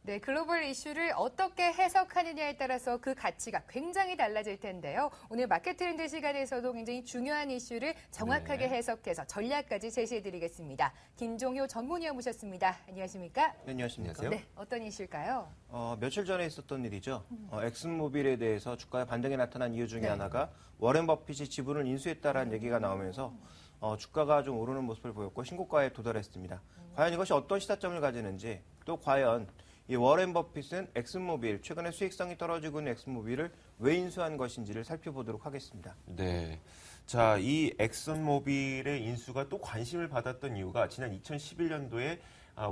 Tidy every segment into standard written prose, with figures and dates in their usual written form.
네, 글로벌 이슈를 어떻게 해석하느냐에 따라서 그 가치가 굉장히 달라질 텐데요. 오늘 마켓 트렌드 시간에서도 굉장히 중요한 이슈를 정확하게 해석해서 전략까지 제시해드리겠습니다. 김종효 전문위원 모셨습니다. 안녕하십니까? 네, 안녕하십니까? 네, 어떤 이슈일까요? 며칠 전에 있었던 일이죠. 엑슨모빌에 대해서 주가의 반등이 나타난 이유 중에 네. 하나가 워렌 버핏이 지분을 인수했다라는 얘기가 나오면서 주가가 좀 오르는 모습을 보였고 신고가에 도달했습니다. 과연 이것이 어떤 시사점을 가지는지 또 과연 이 워렌 버핏은 엑슨모빌, 최근에 수익성이 떨어지고 있는 엑슨모빌을 왜 인수한 것인지를 살펴보도록 하겠습니다. 네. 자, 이 엑슨모빌의 인수가 또 관심을 받았던 이유가 지난 2011년도에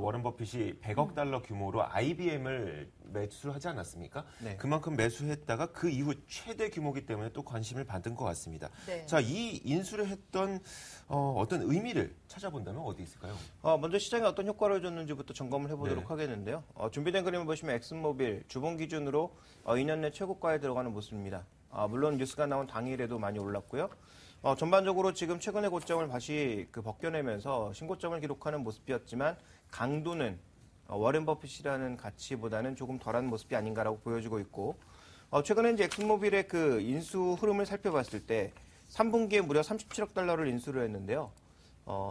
워런 버핏이 100억 달러 규모로 IBM을 매수하지 않았습니까? 네. 그만큼 매수했다가 그 이후 최대 규모이기 때문에 또 관심을 받은 것 같습니다. 네. 자, 이 인수를 했던 어떤 의미를 찾아본다면 어디 있을까요? 먼저 시장에 어떤 효과를 줬는지부터 점검을 해보도록 네. 하겠는데요. 준비된 그림을 보시면 엑슨모빌 주봉 기준으로 2년 내 최고가에 들어가는 모습입니다. 물론 뉴스가 나온 당일에도 많이 올랐고요. 전반적으로 지금 최근의 고점을 다시 벗겨내면서 신고점을 기록하는 모습이었지만 강도는 워렌 버핏이라는 가치보다는 조금 덜한 모습이 아닌가라고 보여지고 있고 최근에 이제 엑슨모빌의 그 인수 흐름을 살펴봤을 때 3분기에 무려 37억 달러를 인수를 했는데요.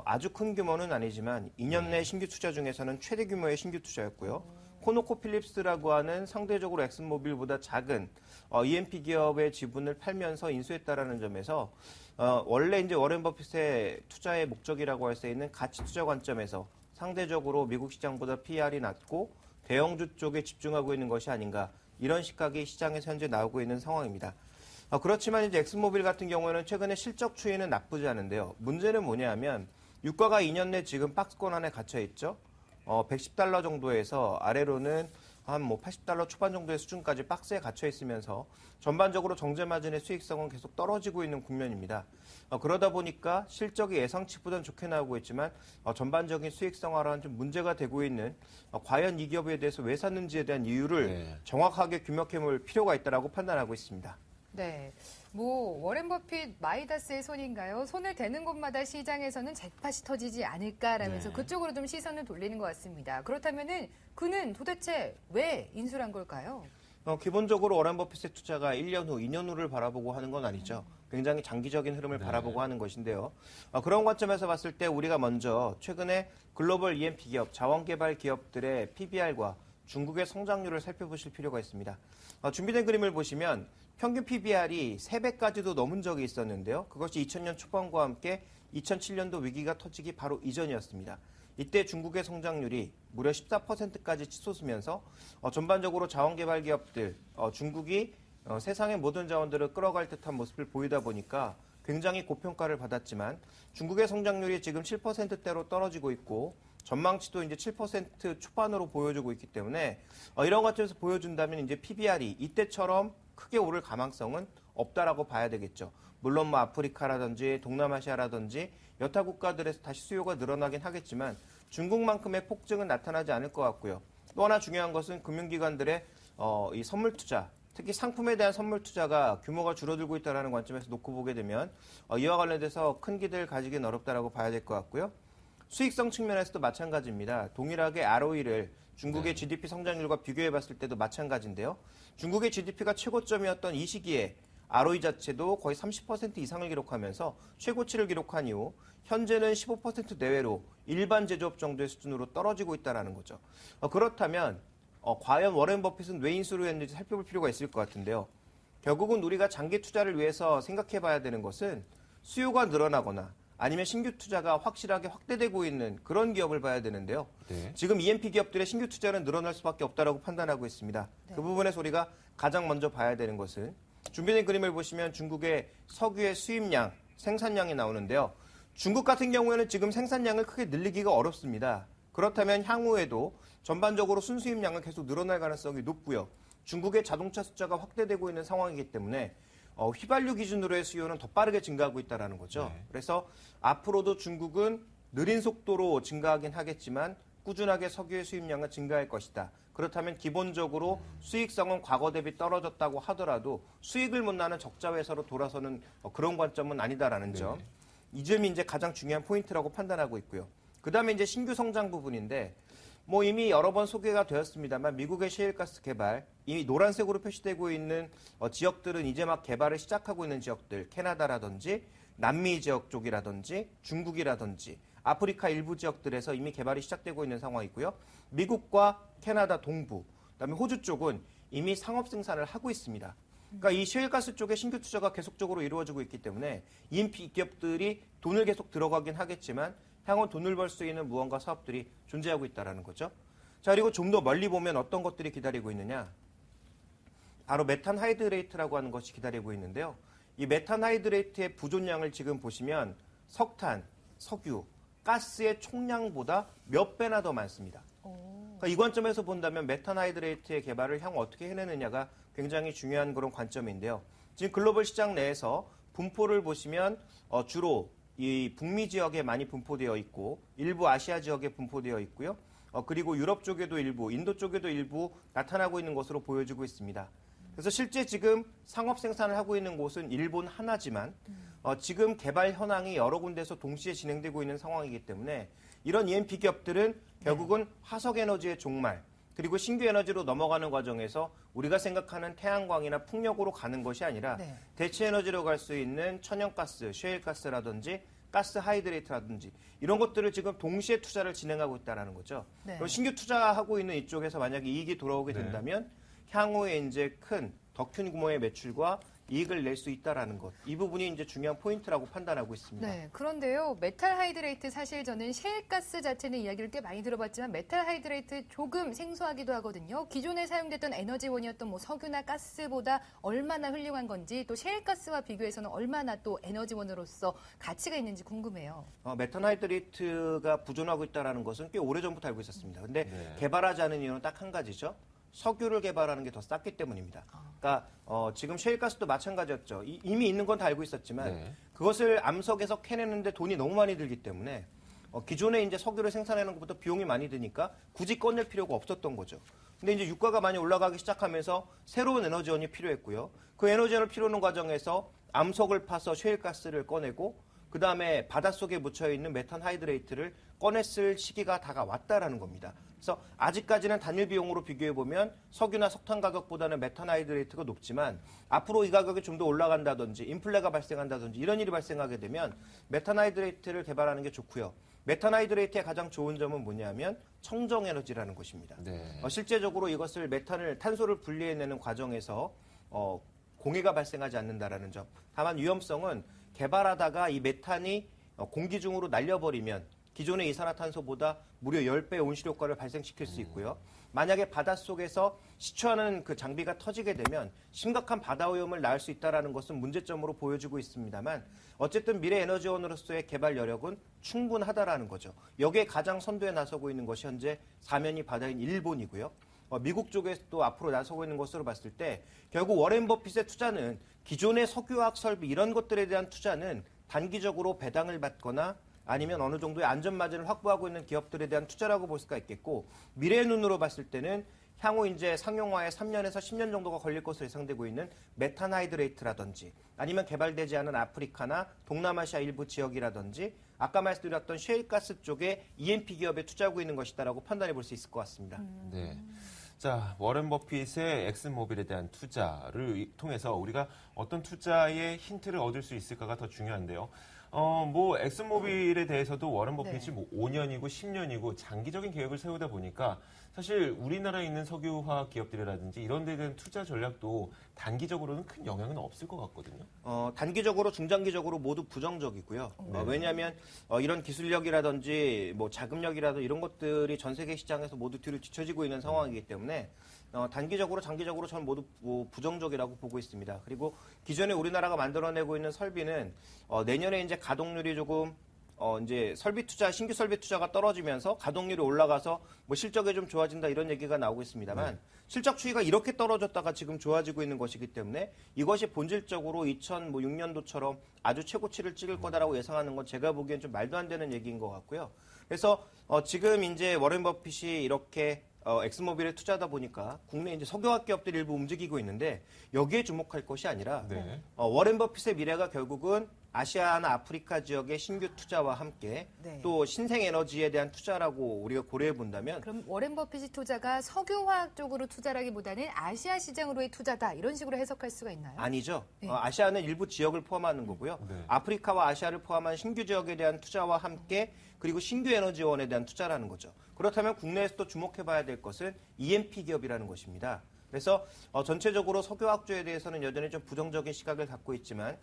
아주 큰 규모는 아니지만 2년 내 신규 투자 중에서는 최대 규모의 신규 투자였고요. 코노코필립스라고 하는 상대적으로 엑슨모빌보다 작은 EMP 기업의 지분을 팔면서 인수했다라는 점에서 원래 이제 워렌 버핏의 투자의 목적이라고 할 수 있는 가치 투자 관점에서 상대적으로 미국 시장보다 PER이 낮고 대형주 쪽에 집중하고 있는 것이 아닌가 이런 시각이 시장에서 현재 나오고 있는 상황입니다. 그렇지만 이제 엑슨모빌 같은 경우에는 최근에 실적 추이는 나쁘지 않은데요. 문제는 뭐냐면 유가가 2년 내 지금 박스권 안에 갇혀 있죠. 110달러 정도에서 아래로는 한 80달러 초반 정도의 수준까지 박스에 갇혀 있으면서 전반적으로 정제 마진의 수익성은 계속 떨어지고 있는 국면입니다. 그러다 보니까 실적이 예상치보다는 좋게 나오고 있지만 전반적인 수익성 하락은 좀 문제가 되고 있는 과연 이 기업에 대해서 왜 샀는지에 대한 이유를 정확하게 규명해 볼 필요가 있다고 판단하고 있습니다. 네. 워렌 버핏 마이다스의 손인가요? 손을 대는 곳마다 시장에서는 잭팟이 터지지 않을까라면서 그쪽으로 좀 시선을 돌리는 것 같습니다. 그렇다면은 그는 도대체 왜 인수를 한 걸까요? 기본적으로 워렌 버핏의 투자가 1년 후, 2년 후를 바라보고 하는 건 아니죠. 굉장히 장기적인 흐름을 바라보고 하는 것인데요. 그런 관점에서 봤을 때 우리가 먼저 최근에 글로벌 EMP 기업, 자원개발 기업들의 PBR과 중국의 성장률을 살펴보실 필요가 있습니다. 준비된 그림을 보시면 평균 PBR이 3배까지도 넘은 적이 있었는데요. 그것이 2000년 초반과 함께 2007년도 위기가 터지기 바로 이전이었습니다. 이때 중국의 성장률이 무려 14%까지 치솟으면서 전반적으로 자원개발 기업들, 중국이 세상의 모든 자원들을 끌어갈 듯한 모습을 보이다 보니까 굉장히 고평가를 받았지만 중국의 성장률이 지금 7%대로 떨어지고 있고 전망치도 이제 7% 초반으로 보여주고 있기 때문에 이런 관점에서 보여준다면 이제 PBR이 이때처럼 크게 오를 가망성은 없다라고 봐야 되겠죠. 물론 아프리카라든지 동남아시아라든지 여타 국가들에서 다시 수요가 늘어나긴 하겠지만 중국만큼의 폭증은 나타나지 않을 것 같고요. 또 하나 중요한 것은 금융기관들의 이 선물 투자, 특히 상품에 대한 선물 투자가 규모가 줄어들고 있다는 관점에서 놓고 보게 되면 이와 관련돼서 큰 기대를 가지기는 어렵다라고 봐야 될 것 같고요. 수익성 측면에서도 마찬가지입니다. 동일하게 ROE를 중국의 GDP 성장률과 비교해 봤을 때도 마찬가지인데요. 중국의 GDP가 최고점이었던 이 시기에 ROE 자체도 거의 30% 이상을 기록하면서 최고치를 기록한 이후 현재는 15% 내외로 일반 제조업 정도의 수준으로 떨어지고 있다는 거죠. 그렇다면 과연 워렌 버핏은 왜 인수를 했는지 살펴볼 필요가 있을 것 같은데요. 결국은 우리가 장기 투자를 위해서 생각해 봐야 되는 것은 수요가 늘어나거나 아니면 신규 투자가 확실하게 확대되고 있는 그런 기업을 봐야 되는데요. 지금 EMP 기업들의 신규 투자는 늘어날 수밖에 없다고 판단하고 있습니다. 그 부분에서 우리가 가장 먼저 봐야 되는 것은 준비된 그림을 보시면 중국의 석유의 수입량, 생산량이 나오는데요. 중국 같은 경우에는 지금 생산량을 크게 늘리기가 어렵습니다. 그렇다면 향후에도 전반적으로 순수입량은 계속 늘어날 가능성이 높고요. 중국의 자동차 숫자가 확대되고 있는 상황이기 때문에 휘발유 기준으로의 수요는 더 빠르게 증가하고 있다는 거죠. 그래서 앞으로도 중국은 느린 속도로 증가하긴 하겠지만 꾸준하게 석유의 수입량은 증가할 것이다. 그렇다면 기본적으로 수익성은 과거 대비 떨어졌다고 하더라도 수익을 못 나는 적자 회사로 돌아서는 그런 관점은 아니다라는 점. 이 점이 이제 가장 중요한 포인트라고 판단하고 있고요. 그다음에 이제 신규 성장 부분인데 뭐 이미 여러 번 소개가 되었습니다만 미국의 셰일가스 개발, 이미 노란색으로 표시되고 있는 지역들은 이제 막 개발을 시작하고 있는 지역들, 캐나다라든지 남미 지역 쪽이라든지 중국이라든지 아프리카 일부 지역들에서 이미 개발이 시작되고 있는 상황이고요. 미국과 캐나다 동부, 그다음에 호주 쪽은 이미 상업 생산을 하고 있습니다. 그러니까 이 셰일가스 쪽에 신규 투자가 계속적으로 이루어지고 있기 때문에 E&P 기업들이 돈을 계속 들어가긴 하겠지만 향후 돈을 벌 수 있는 무언가 사업들이 존재하고 있다는 거죠. 자, 그리고 좀 더 멀리 보면 어떤 것들이 기다리고 있느냐. 바로 메탄 하이드레이트라고 하는 것이 기다리고 있는데요. 이 메탄 하이드레이트의 부존량을 지금 보시면 석탄, 석유, 가스의 총량보다 몇 배나 더 많습니다. 그러니까 이 관점에서 본다면 메탄 하이드레이트의 개발을 향후 어떻게 해내느냐가 굉장히 중요한 그런 관점인데요. 지금 글로벌 시장 내에서 분포를 보시면 주로 이 북미 지역에 많이 분포되어 있고 일부 아시아 지역에 분포되어 있고요. 그리고 유럽 쪽에도 일부, 인도 쪽에도 일부 나타나고 있는 것으로 보여지고 있습니다. 그래서 실제 지금 상업 생산을 하고 있는 곳은 일본 하나지만 지금 개발 현황이 여러 군데서 동시에 진행되고 있는 상황이기 때문에 이런 E&P 기업들은 결국은 화석 에너지의 종말, 그리고 신규 에너지로 넘어가는 과정에서 우리가 생각하는 태양광이나 풍력으로 가는 것이 아니라 대체 에너지로 갈 수 있는 천연가스, 셰일가스라든지 가스 하이드레이트라든지 이런 것들을 지금 동시에 투자를 진행하고 있다는 거죠. 그럼 신규 투자하고 있는 이쪽에서 만약에 이익이 돌아오게 된다면 향후에 이제 더 큰 규모의 매출과 이익을 낼 수 있다라는 것. 이 부분이 이제 중요한 포인트라고 판단하고 있습니다. 네, 그런데요. 메탈 하이드레이트 사실 저는 셰일가스 자체는 이야기를 꽤 많이 들어봤지만 메탈 하이드레이트 조금 생소하기도 하거든요. 기존에 사용됐던 에너지원이었던 뭐 석유나 가스보다 얼마나 훌륭한 건지 또 셰일가스와 비교해서는 얼마나 또 에너지원으로서 가치가 있는지 궁금해요. 메탄 하이드레이트가 부존하고 있다는 것은 꽤 오래전부터 알고 있었습니다. 근데 개발하지 않은 이유는 딱 한 가지죠. 석유를 개발하는 게 더 쌌기 때문입니다. 그러니까 지금 셰일가스도 마찬가지였죠. 이미 있는 건 다 알고 있었지만 그것을 암석에서 캐내는데 돈이 너무 많이 들기 때문에 기존에 이제 석유를 생산하는 것보다 비용이 많이 드니까 굳이 꺼낼 필요가 없었던 거죠. 근데 이제 유가가 많이 올라가기 시작하면서 새로운 에너지원이 필요했고요. 그 에너지원을 필요하는 과정에서 암석을 파서 셰일가스를 꺼내고 그 다음에 바닷속에 묻혀있는 메탄 하이드레이트를 꺼냈을 시기가 다가왔다라는 겁니다. 그래서 아직까지는 단일 비용으로 비교해보면 석유나 석탄 가격보다는 메탄 하이드레이트가 높지만 앞으로 이 가격이 좀 더 올라간다든지 인플레가 발생한다든지 이런 일이 발생하게 되면 메탄 하이드레이트를 개발하는 게 좋고요. 메탄 하이드레이트의 가장 좋은 점은 뭐냐면 청정 에너지라는 것입니다. 실제적으로 이것을 탄소를 분리해내는 과정에서 공해가 발생하지 않는다라는 점. 다만 위험성은 개발하다가 이 메탄이 공기 중으로 날려버리면 기존의 이산화탄소보다 무려 10배의 온실효과를 발생시킬 수 있고요. 만약에 바닷속에서 시추하는 그 장비가 터지게 되면 심각한 바다오염을 낳을 수 있다는 것은 문제점으로 보여지고 있습니다만 어쨌든 미래 에너지원으로서의 개발 여력은 충분하다라는 거죠. 여기에 가장 선두에 나서고 있는 것이 현재 사면이 바다인 일본이고요. 미국 쪽에서도 앞으로 나서고 있는 것으로 봤을 때 결국 워렌 버핏의 투자는 기존의 석유화학 설비 이런 것들에 대한 투자는 단기적으로 배당을 받거나 아니면 어느 정도의 안전마진을 확보하고 있는 기업들에 대한 투자라고 볼 수가 있겠고 미래의 눈으로 봤을 때는 향후 이제 상용화에 3년에서 10년 정도가 걸릴 것으로 예상되고 있는 메탄 하이드레이트라든지 아니면 개발되지 않은 아프리카나 동남아시아 일부 지역이라든지 아까 말씀드렸던 셰일가스 쪽에 E&P 기업에 투자하고 있는 것이다라고 판단해 볼 수 있을 것 같습니다. 네. 자, 워렌 버핏의 엑슨모빌에 대한 투자를 통해서 우리가 어떤 투자의 힌트를 얻을 수 있을까가 더 중요한데요. 뭐 엑슨모빌에 대해서도 워렌 버핏이 뭐 5년이고 10년이고 장기적인 계획을 세우다 보니까 사실 우리나라에 있는 석유화학 기업들이라든지 이런 데에 대한 투자 전략도 단기적으로는 큰 영향은 없을 것 같거든요. 단기적으로 중장기적으로 모두 부정적이고요. 왜냐하면 이런 기술력이라든지 뭐 자금력이라든지 이런 것들이 전 세계 시장에서 모두 뒤로 뒤처지고 있는 상황이기 때문에 단기적으로 장기적으로 저는 모두 부정적이라고 보고 있습니다. 그리고 기존에 우리나라가 만들어내고 있는 설비는 내년에 이제 가동률이 조금 이제 신규 설비 투자가 떨어지면서 가동률이 올라가서 뭐 실적이 좀 좋아진다 이런 얘기가 나오고 있습니다만 실적 추이가 이렇게 떨어졌다가 지금 좋아지고 있는 것이기 때문에 이것이 본질적으로 2006년도처럼 아주 최고치를 찍을 거다라고 예상하는 건 제가 보기엔 좀 말도 안 되는 얘기인 것 같고요. 그래서 지금 이제 워렌 버핏이 이렇게 엑슨모빌에 투자하다 보니까 국내 이제 석유화학 기업들이 일부 움직이고 있는데 여기에 주목할 것이 아니라 워렌 버핏의 미래가 결국은 아시아나 아프리카 지역의 신규 투자와 함께 네. 또 신생에너지에 대한 투자라고 우리가 고려해 본다면 그럼 워렌 버핏이 투자가 석유화학 쪽으로 투자라기보다는 아시아 시장으로의 투자다 이런 식으로 해석할 수가 있나요? 아니죠. 네. 아시아는 일부 지역을 포함하는 거고요. 네. 아프리카와 아시아를 포함한 신규 지역에 대한 투자와 함께 그리고 신규 에너지원에 대한 투자라는 거죠. 그렇다면 국내에서도 주목해봐야 될 것은 EMP 기업이라는 것입니다. 그래서 전체적으로 석유화학주에 대해서는 여전히 좀 부정적인 시각을 갖고 있지만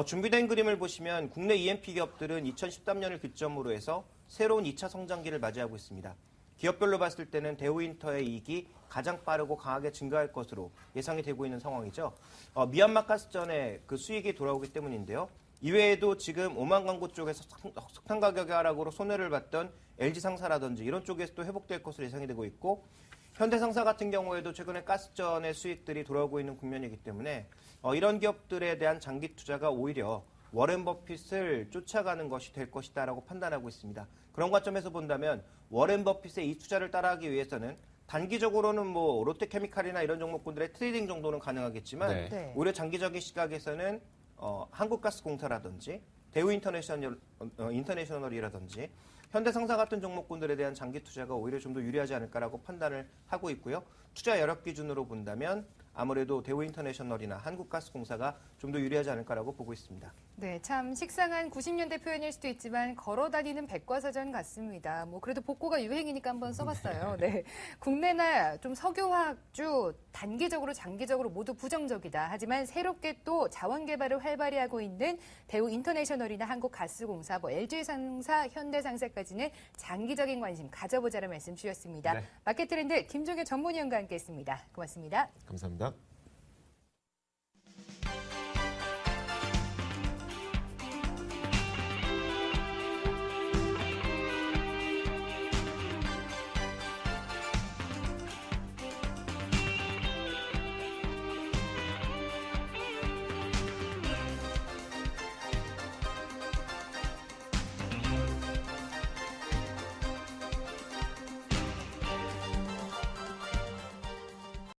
준비된 그림을 보시면 국내 EMP 기업들은 2013년을 기점으로 해서 새로운 2차 성장기를 맞이하고 있습니다. 기업별로 봤을 때는 대우인터의 이익이 가장 빠르고 강하게 증가할 것으로 예상이 되고 있는 상황이죠. 미얀마 가스전의 그 수익이 돌아오기 때문인데요. 이외에도 지금 오만 광고 쪽에서 석탄 가격의 하락으로 손해를 봤던 LG상사라든지 이런 쪽에서도 회복될 것으로 예상이 되고 있고 현대상사 같은 경우에도 최근에 가스전의 수익들이 돌아오고 있는 국면이기 때문에 이런 기업들에 대한 장기 투자가 오히려 워렌 버핏을 쫓아가는 것이 될 것이다라고 판단하고 있습니다. 그런 관점에서 본다면 워렌 버핏의 이 투자를 따라하기 위해서는 단기적으로는 뭐 롯데케미칼이나 이런 종목군들의 트레이딩 정도는 가능하겠지만 네. 네. 오히려 장기적인 시각에서는 한국가스공사라든지 대우인터내셔널이라든지 현대상사 같은 종목군들에 대한 장기 투자가 오히려 좀 더 유리하지 않을까라고 판단을 하고 있고요. 투자 여력 기준으로 본다면 아무래도 대우인터내셔널이나 한국가스공사가 좀 더 유리하지 않을까라고 보고 있습니다. 네, 참 식상한 90년대 표현일 수도 있지만 걸어다니는 백과사전 같습니다. 뭐 그래도 복고가 유행이니까 한번 써봤어요. 네, 국내나 좀 석유화학주 단기적으로 장기적으로 모두 부정적이다. 하지만 새롭게 또 자원 개발을 활발히 하고 있는 대우인터내셔널이나 한국가스공사, 뭐 LG상사, 현대상사까지는 장기적인 관심 가져보자는 말씀 주셨습니다. 네. 마켓트렌드 김종현 전문위원과 함께했습니다. 고맙습니다. 감사합니다.